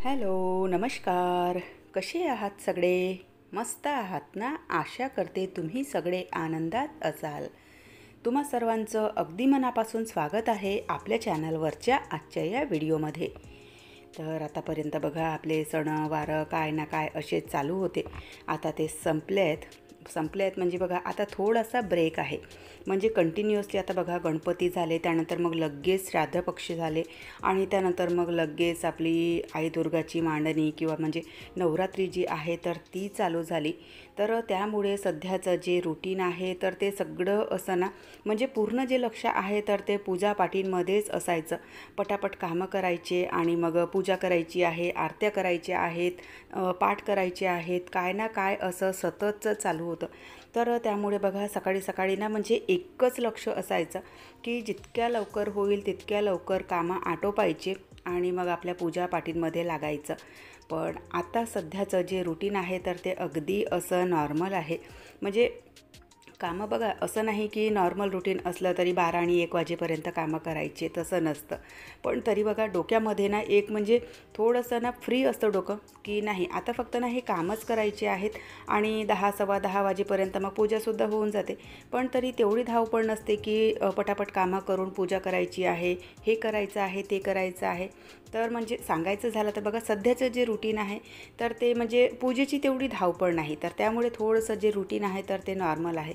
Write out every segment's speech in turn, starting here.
Hello, नमस्कार. कसे आहात सगळे? मस्त आहात ना? आशा करते तुम्ही सगळे आनंदात असाल. तुम्हा सर्वांचं अगदी मनापासून स्वागत आहे आपल्या चॅनलवरच्या आजच्या या व्हिडिओमध्ये. तर आतापर्यंत बघा आपले सणवार काय ना काय असे चालू होते. आता ते संपले आहेत म्हणजे बघा आता थोडासा ब्रेक आहे. म्हणजे कंटिन्युअसली आता बघा गणपती झाले, त्यानंतर मग लगेच श्राद्ध पक्ष झाले आणि त्यानंतर मग लगेच आपली आई दुर्गाची मांडणी किंवा म्हणजे नवरात्री जी आहे तर ती चालू झाली. तर त्यामुळे सध्याचं जे रुटीन आहे तर ते सगळं असं ना म्हणजे पूर्ण जे लक्ष आहे तर ते पूजापाठींमध्येच असायचं. पटापट कामं करायचे आणि मग पूजा करायची आहे, आरत्या करायच्या आहेत, पाठ करायचे आहेत, काय ना काय असं सततचं चालू होतं. तर त्यामुळे बघा सकाळी सकाळी ना म्हणजे एकच लक्ष असायचं की जितक्या लवकर होईल तितक्या लवकर कामं आटोपायचे आणि मग आपल्या पूजापाठींमध्ये लागायचं. पण आता सध्याचं जे रुटीन आहे तर ते अगदी असं नॉर्मल आहे. म्हणजे कामं बघा असं नाही की नॉर्मल रुटीन असलं तरी 12 आणि 1 वाजेपर्यंत कामं करायचे, तसं नसतं. पण तरी बघा डोक्यामध्ये ना एक म्हणजे थोडंसं ना फ्री असतं डोकं की नाही आता फक्त ना हे कामच करायचे आहेत आणि 10 सव्वा 10 वाजेपर्यंत मग पूजासुद्धा होऊन जाते. पण तरी तेवढी धावपळ नसते की पटापट कामं करून पूजा करायची आहे, हे करायचं आहे, ते करायचं आहे. तर म्हणजे सांगायचं झालं तर बघा सध्याचं जे रुटीन आहे तर ते म्हणजे पूजेची तेवढी धावपळ नाही, तर त्यामुळे थोडंसं जे रुटीन आहे तर ते नॉर्मल आहे.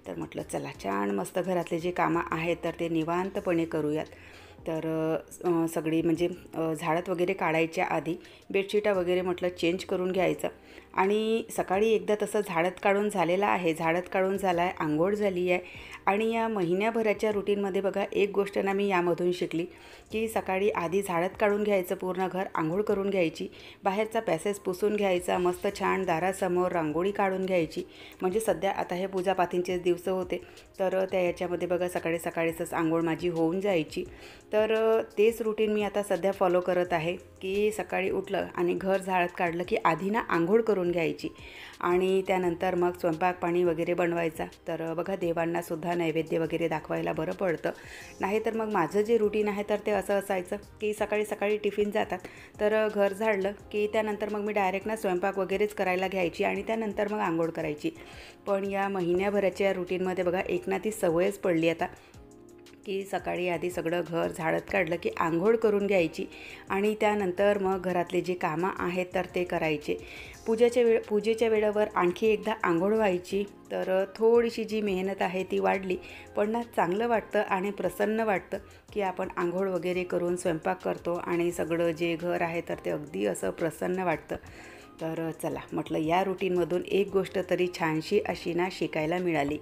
तर म्हटलं चला छान मस्त घरातले जे कामं आहेत तर ते निवांतपणे करूयात. तर सगळी म्हणजे झाडत वगैरे काढायच्या आधी बेडशीटा वगैरे म्हटलं चेंज करून घ्यायचं. आणि सकाळी एकदा तसं झाडत काढून झालेलं आहे, झाडत काढून झाला आहे, अंघोळ झाली आहे. आणि या महिन्याभराच्या रुटीनमध्ये बघा एक गोष्ट ना मी यामधून शिकली की सकाळी आधी झाडत काढून घ्यायचं, पूर्ण घर आंघोळ करून घ्यायची, बाहेरचा पॅसेज पुसून घ्यायचा, मस्त छान दारासमोर रांगोळी काढून घ्यायची. म्हणजे सध्या आता हे पूजापाठींचेच दिवस होते तर त्या याच्यामध्ये बघा सकाळी सकाळीच आंघोळ माझी होऊन जायची. तर तेच रुटीन मी आता सध्या फॉलो करत आहे की सकाळी उठलं आणि घर झाडत काढलं की आधी ना आंघोळ करून घ्यायची आणि त्यानंतर मग स्वयंपाक पाणी वगैरे बनवायचा. तर बघा देवांनासुद्धा नैवेद्य वगैरे दाखवायला बरं पडतं. नाहीतर मग माझं जे रुटीन आहे तर ते असं असायचं की सकाळी सकाळी टिफिन जातात तर घर झाडलं की त्यानंतर मग मी डायरेक्ट ना स्वयंपाक वगैरेच करायला घ्यायची आणि त्यानंतर मग आंघोळ करायची. पण या महिन्याभराच्या रुटीनमध्ये बघा एक ना ती सवयच पडली आता की सकाळी आधी सगळं घर झाडत काढलं की आंघोळ करून घ्यायची आणि त्यानंतर मग घरातले जे कामं आहेत तर ते करायचे. पूजेच्या वेळेवर आणखी एकदा आंघोळ व्हायची. तर थोडीशी जी मेहनत आहे ती वाढली, पण ना चांगलं वाटतं आणि प्रसन्न वाटतं की आपण आंघोळ वगैरे करून स्वयंपाक करतो आणि सगळं जे घर आहे तर ते अगदी असं प्रसन्न वाटतं. तर चला म्हटलं या रुटीनमधून एक गोष्ट तरी छानशी अशी ना शिकायला मिळाली.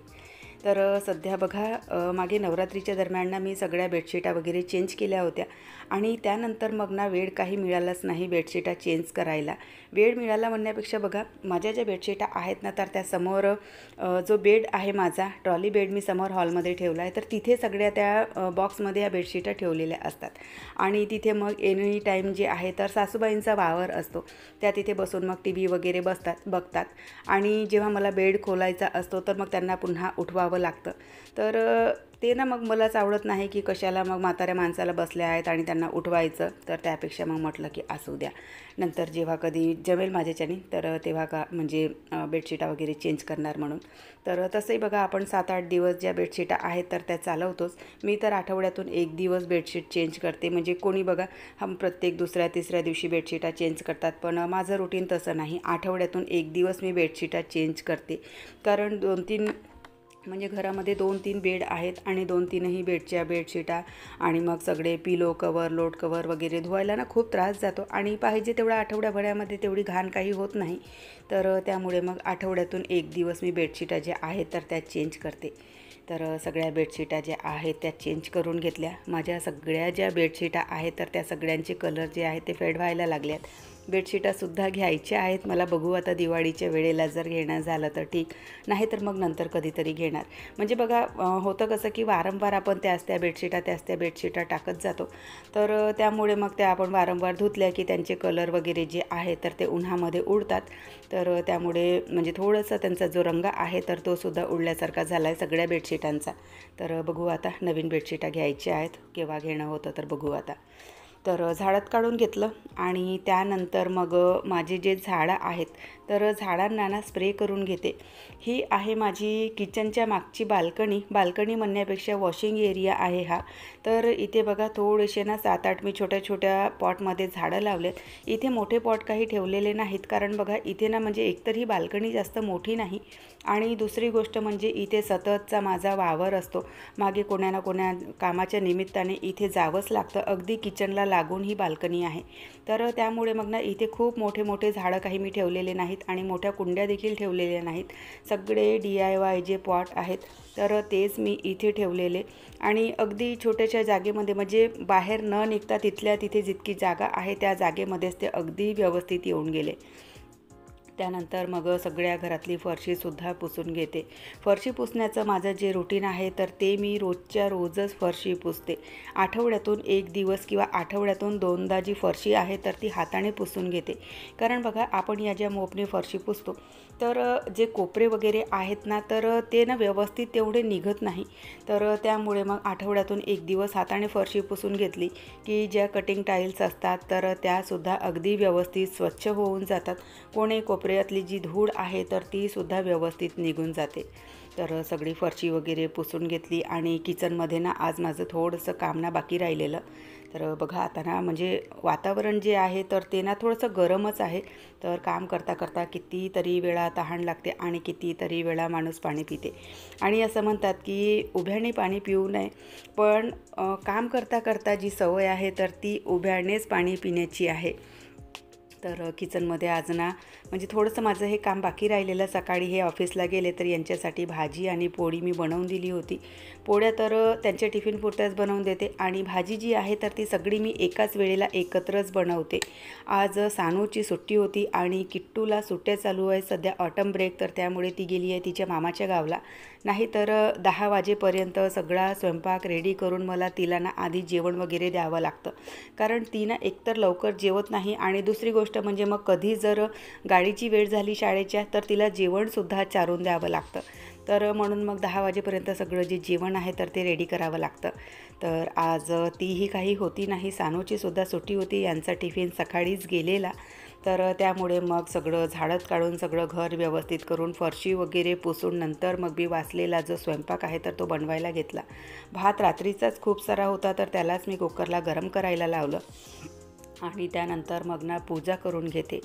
तर सध्या बघा मागे नवरात्रीच्या दरम्यान ना मी सगळ्या बेडशीटा वगैरे चेंज केल्या होत्या आणि त्यानंतर मग ना वेळ काही मिळालाच नाही बेडशीटा चेंज करायला. वेळ मिळाला म्हणण्यापेक्षा बघा माझ्या ज्या बेडशीटा आहेत ना तर त्या समोर जो बेड आहे माझा ट्रॉली बेड मी समोर हॉलमध्ये ठेवला आहे, तर तिथे सगळ्या त्या बॉक्समध्ये या बेडशीटा ठेवलेल्या असतात. आणि तिथे मग एनी टाईम जे आहे तर सासूबाईंचा वावर असतो, त्या तिथे बसून मग टी व्ही वगैरे बघतात आणि जेव्हा मला बेड खोलायचा असतो तर मग त्यांना पुन्हा उठवावं लागतं. तर ते ना मग मलाच आवडत नाही की कशाला मग म्हाताऱ्या माणसाला बसल्या आहेत आणि त्यांना उठवायचं. तर त्यापेक्षा मग म्हटलं की असू द्या, नंतर जेव्हा कधी जमेल माझ्याच्याने तर तेव्हा का म्हणजे बेडशीटा वगैरे चेंज करणार म्हणून. तर तसंही बघा आपण 7-8 दिवस ज्या बेडशीटा आहेत तर त्या चालवतोच. मी तर आठवड्यातून 1 दिवस बेडशीट चेंज करते. म्हणजे कोणी बघा प्रत्येक दुसऱ्या तिसऱ्या दिवशी बेडशीटा चेंज करतात, पण माझं रुटीन तसं नाही. आठवड्यातून 1 दिवस मी बेडशीटा चेंज करते. कारण 2-3 म्हणजे घरामध्ये 2-3 बेड आहेत आणि 2-3ही बेडशीटा आणि मग सगळे पिलो कवर लोट कवर वगैरे धुवायला ना खूप त्रास जातो आणि पाहिजे तेवढ्या आठवड्याभरामध्ये तेवढी घाण काही होत नाही. तर त्यामुळे मग आठवड्यातून 1 दिवस मी बेडशीटा ज्या आहेत तर त्या चेंज करते. तर सगळ्या बेडशीटा ज्या आहेत त्या चेंज करून घेतल्या. माझ्या सगळ्या ज्या बेडशीटा आहेत तर त्या सगळ्यांचे कलर जे आहेत ते फेड व्हायला लागल्यात. बेडशीटासुद्धा घ्यायच्या आहेत मला, बघू आता दिवाळीच्या वेळेला जर घेणं झालं तर ठीक, नाही तर मग नंतर कधीतरी घेणार. म्हणजे बघा होतं कसं की वारंवार आपण त्याच त्या बेडशीटा टाकत जातो. तर त्यामुळे मग त्या आपण वारंवार धुतल्या की त्यांचे कलर वगैरे जे आहे तर ते उन्हामध्ये उडतात. तर त्यामुळे म्हणजे थोडंसं त्यांचा जो रंग आहे तर तो सुद्धा उडल्यासारखा झाला आहे सगळ्या बेडशीटांचा. तर बघू आता नवीन बेडशीटा घ्यायच्या आहेत, केव्हा घेणं होतं तर बघू आता. तर झाडात काढून घेतलं आणि त्यानंतर मग माझे जे झाडं आहेत तर झाडांना ना स्प्रे करून घेते। ही आहे माझी किचनच्या मागची बाल्कनी म्हणण्यापेक्षा वॉशिंग एरिया आहे हा। तर इथे बघा थोडेसे ना 7-8 मी छोट्या छोट्या पॉटमध्ये झाडं लावलेत। इथे मोठे पॉट काही ठेवलेले नाहीत, कारण बघा इथे ना म्हणजे एकतर ही बाल्कनी जास्त मोठी नाही आणि दुसरी गोष्ट म्हणजे इथे सततचा माझा वावर असतो। मागे कोणा ना कोणा कामाच्या निमित्ताने इथे जावंच लागतं। अगदी किचनला लागून ही बाल्कनी आहे, तर त्यामुळे मग ना इथे खूप मोठे मोठे झाडं काही मी ठेवलेले नाहीत आणि मोठ्या कुंड्या देखील ठेवलेल्या नाहीत। सगळे DIY जे पॉट आहेत तर तेच मी इथे ठेवलेले आणि अगदी छोट्याशा जागेमध्ये म्हणजे बाहेर न निघता तिथल्या तिथे जितकी जागा आहे त्या जागेमध्येच ते अगदी व्यवस्थित येऊन गेले। त्यानंतर मग सगळ्या घरातली फरशीसुद्धा पुसून घेते। फरशी पुसण्याचं माझं जे रुटीन आहे तर ते मी रोजच्या रोजच फरशी पुसते। आठवड्यातून 1 दिवस किंवा आठवड्यातून 2दा जी फरशी आहे तर ती हाताने पुसून घेते। कारण बघा आपण या ज्या मोपने फरशी पुसतो तर जे कोपरे वगैरे आहेत ना तर ते ना व्यवस्थित तेवढे निघत नाही, तर त्यामुळे मग आठवड्यातून 1 दिवस हाताने फरशी पुसून घेतली की ज्या कटिंग टाईल्स असतात तर त्यासुद्धा अगदी व्यवस्थित स्वच्छ होऊन जातात। कोणे कोपऱ्यातली जी धूळ आहे तर ती सुद्धा व्यवस्थित निघून जाते। तर सगळी फरशी वगैरे पुसून घेतली आणि किचनमध्ये ना आज माझं थोडंसं काम ना बाकी राहिलेलं। तर बघा आता ना म्हणजे वातावरण जे आहे तर ते ना थोडंसं गरमच आहे, तर काम करता करता कितीतरी वेळा तहान लागते आणि कितीतरी वेळा माणूस पाणी पिते आणि असं म्हणतात की उभ्याने पाणी पिऊ नये, पण काम करता करता जी सवय आहे तर ती उभ्यानेच पाणी पिण्याची आहे। तर किचनमध्ये आज ना म्हणजे थोडंसं माझं हे काम बाकी राहिलेलं। सकाळी हे ऑफिसला गेले तर यांच्यासाठी भाजी आणि पोळी मी बनवून दिली होती। पोळ्या तर त्यांच्या टिफिनपुरत्याच बनवून देते आणि भाजी जी आहे तर ती सगळी मी एकाच वेळेला एकत्रच बनवते। आज सानूची सुट्टी होती आणि किट्टूला सुट्ट्या चालू आहे सध्या ऑटम ब्रेक, तर त्यामुळे ती गेली आहे तिच्या मामाच्या गावला। नाही तर 10 वाजेपर्यंत सगळा स्वयंपाक रेडी करून मला तिला ना आधी जेवण वगैरे द्यावं लागतं, कारण ती ना एकतर लवकर जेवत नाही आणि दुसरी गोष्ट म्हणजे मग कधी जर गाडीची वेळ झाली शाळेच्या तर तिला जेवणसुद्धा चारून द्यावं लागतं। तर म्हणून मग 10 वाजेपर्यंत सगळं जे जेवण आहे तर ते रेडी करावं लागतं। तर आज तीही काही होती नाही, सानूची सुद्धा सुट्टी होती, यांचा टिफिन सकाळीच गेलेला। तर त्यामुळे मग सगळं झाडत काढून सगळं घर व्यवस्थित करून फरशी वगैरे पुसून नंतर मग मी वाचलेला जो स्वयंपाक आहे तर तो बनवायला घेतला। भात रात्रीचाच खूप सारा होता तर त्यालाच मी कुकरला गरम करायला लावलं आणि त्यानंतर मग ना पूजा करून घेते।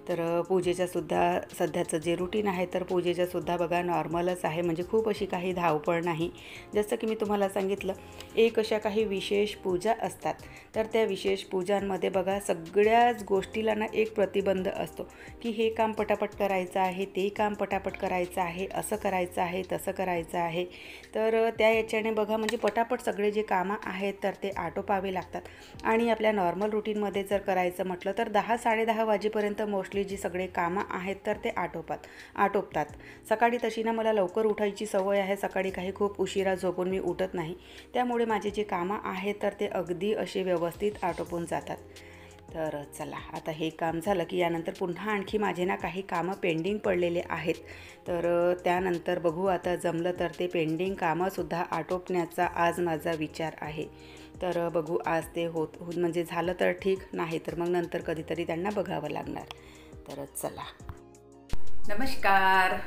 तर पूजेच्यासुद्धा सध्याचं जे रुटीन आहे तर पूजेच्यासुद्धा बघा नॉर्मलच आहे, म्हणजे खूप अशी काही धावपळ नाही। जसं की मी तुम्हाला सांगितलं एक अशा काही विशेष पूजा असतात तर त्या विशेष पूजांमध्ये बघा सगळ्याच गोष्टीला ना एक प्रतिबंध असतो की हे काम पटापट करायचं आहे, ते काम पटापट करायचं आहे, असं करायचं आहे, तसं करायचं आहे। तर त्या याच्याने बघा म्हणजे पटापट सगळे जे कामं आहेत तर ते आटोपावे लागतात आणि आपल्या नॉर्मल रुटीनमध्ये जर करायचं म्हटलं तर 10-10:30 वाजेपर्यंत मोस्टली जी सगळे कामं आहेत तर ते आटोपतात। सकाळी तशी ना मला लवकर उठायची सवय आहे, सकाळी काही खूप उशिरा झोपून मी उठत नाही, त्यामुळे माझे जे कामं आहेत तर ते अगदी असे व्यवस्थित आटोपून जातात। तर चला आता हे काम झालं की यानंतर पुन्हा आणखी माझे ना काही कामं पेंडिंग पडलेले आहेत, तर त्यानंतर बघू आता जमलं तर ते पेंडिंग कामंसुद्धा आटोपण्याचा आज माझा विचार आहे। तर बघू आज ते होत म्हणजे झालं तर ठीक, नाही तर मग नंतर कधीतरी त्यांना बघावं लागणार। तर चला नमस्कार।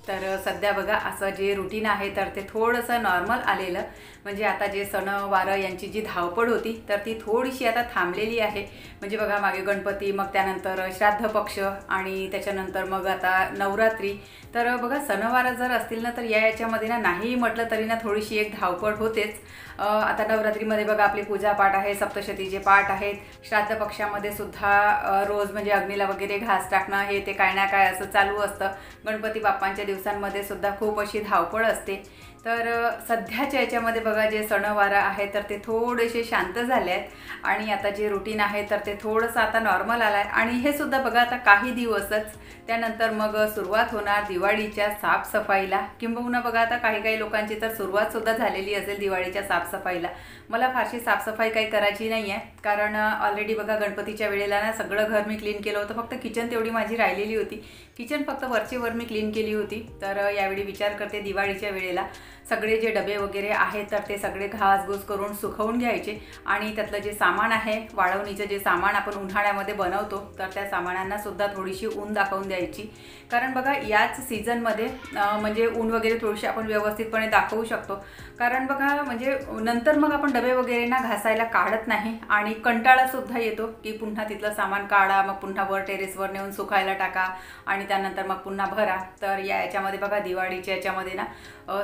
तर सध्या बघा असं जे रुटीन आहे तर ते थोडंसं नॉर्मल आलेलं, म्हणजे आता जे सणवार यांची जी धावपळ होती तर ती थोडीशी आता थांबलेली आहे। म्हणजे बघा मागे गणपती, मग त्यानंतर श्राद्ध पक्ष आणि त्याच्यानंतर मग आता नवरात्री। तर बघा सणवार जर असतील ना तर याच्यामध्ये ना नाही म्हटलं तरी ना थोडीशी एक धावपळ होतेच। आता नवरात्रीमध्ये बघा आपली पूजापाठ आहे, सप्तशतीचे पाठ आहेत, श्राद्ध पक्षामध्ये सुद्धा रोज म्हणजे अग्नीला वगैरे घास टाकणं हे ते काय ना काय असं चालू असतं। गणपती बाप्पांच्या दिवसांमध्ये सुद्धा खूप अशी धावपळ असते। तर सध्याच्या याच्यामध्ये बघा जे सणवार आहे तर ते थोडेसे शांत झाले आहेत आणि आता जे रुटीन आहे तर ते थोडंसं आता नॉर्मल आलं आहे आणि हे सुद्धा बघा आता काही दिवसच, त्यानंतर मग सुरुवात होणार दिवाळीच्या साफसफाईला, किंबहुना बघा आता काही लोकांची तर सुरुवातसुद्धा झालेली असेल दिवाळीच्या साफसफाईला। मला फारशी साफसफाई काही करायची नाही आहे, कारण ऑलरेडी बघा गणपतीच्या वेळेला ना सगळं घर मी क्लीन केलं होतं, फक्त किचन तेवढी माझी राहिलेली होती। किचन फक्त वरची वर मी क्लीन केली होती। तर यावेळी विचार करते दिवाळीच्या वेळेला सगळे जे डबे वगैरे आहेत तर ते सगळे घासघूस करून सुकवून घ्यायचे आणि त्यातलं जे सामान आहे वाळवणीचं जे सामान आपण उन्हाळ्यामध्ये बनवतो तर त्या सामानांना सुद्धा थोडीशी ऊन दाखवून द्यायची. कारण बघा याच सीझनमध्ये म्हणजे ऊन वगैरे थोडीशी आपण व्यवस्थितपणे दाखवू शकतो. कारण बघा म्हणजे नंतर मग आपण डबे वगैरे ना घासायला काढत नाही आणि कंटाळासुद्धा येतो की पुन्हा तिथलं सामान काढा, मग पुन्हा वर टेरेसवर नेऊन सुकायला टाका आणि त्यानंतर मग पुन्हा भरा. तर याच्यामध्ये बघा दिवाळीच्या याच्यामध्ये ना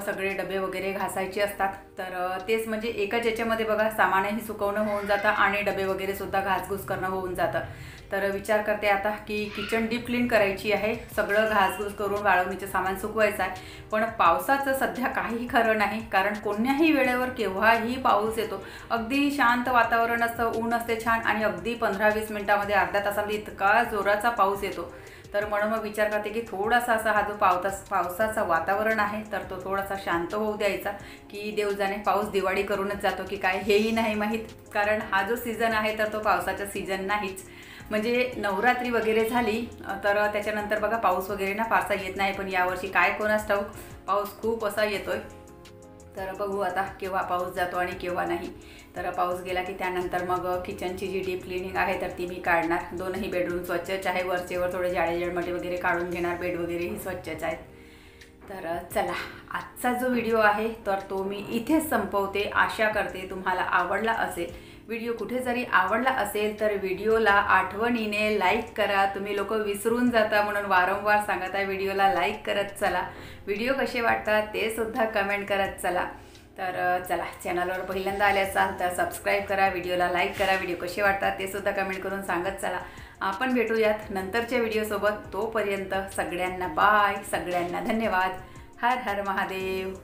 सगळे डबे वगैरे घासायचे असतात. तर तेच म्हणजे एकाच याच्यामध्ये बघा सामानही सुकवणं होऊन जातं आणि डबे वगैरे सुद्धा घासघूस करणं होऊन जातं. तर विचार करते आता की किचन डीप क्लीन करायची आहे, सगळं घासघूस करून वाळवणीचं सामान सुकवायचं आहे. पण पावसाचं सध्या काही खरं नाही, कारण कोण्याही वेळेवर केव्हाही पाऊस येतो. अगदी शांत वातावरण असतं, ऊन असते छान आणि अगदी 15-20 मिनिटामध्ये अर्ध्या तासामध्ये इतका जोराचा पाऊस येतो. तर म्हणून मग विचार करते की थोडासा असा हा जो पावसाचा वातावरण आहे तर तो थोडासा शांत होऊ द्यायचा, की देव जाणे पाऊस दिवाळी करूनच जातो की काय हेही नाही माहीत. कारण हा जो सीझन आहे तर तो पावसाचा सीझन नाहीच. म्हणजे नवरात्री वगैरे झाली तर त्याच्यानंतर बघा पाऊस वगैरे ना फारसा येत नाही. पण यावर्षी काय कोणास ठाऊक पाऊस खूप असा येतोय. तर बघू आता केव्हा पाऊस जातो आणि केव्हा नाही. तर पाऊस गेला की त्यानंतर मग किचनची जी डीप क्लिनिंग आहे तर ती मी काढणार. दोनही बेडरूम स्वच्छच आहे, वरचेवर थोडे जाडे जळमटे वगैरे काढून घेणार, बेड वगैरेही स्वच्छच आहेत. तर चला आजचा जो व्हिडिओ आहे तर तो मी इथेच संपवते. आशा करते तुम्हाला आवडला असेल. व्हिडिओ कुठे जरी आवडला असेल तर व्हिडिओला आठवणीने लाईक करा. तुम्ही लोक विसरून जाता म्हणून वारंवार सांगत आहे व्हिडिओला लाईक करत चला. व्हिडिओ कसे वाटतात ते सुद्धा कमेंट करत चला. तर चला चॅनलवर पहिल्यांदा आले असाल तर सबस्क्राईब करा, व्हिडिओला लाईक करा. व्हिडिओ कसे वाटतात ते सुद्धा कमेंट करून सांगत चला. आपण भेटूयात नंतरच्या व्हिडिओसोबत. तोपर्यंत सगळ्यांना बाय, सगळ्यांना धन्यवाद. हर हर महादेव.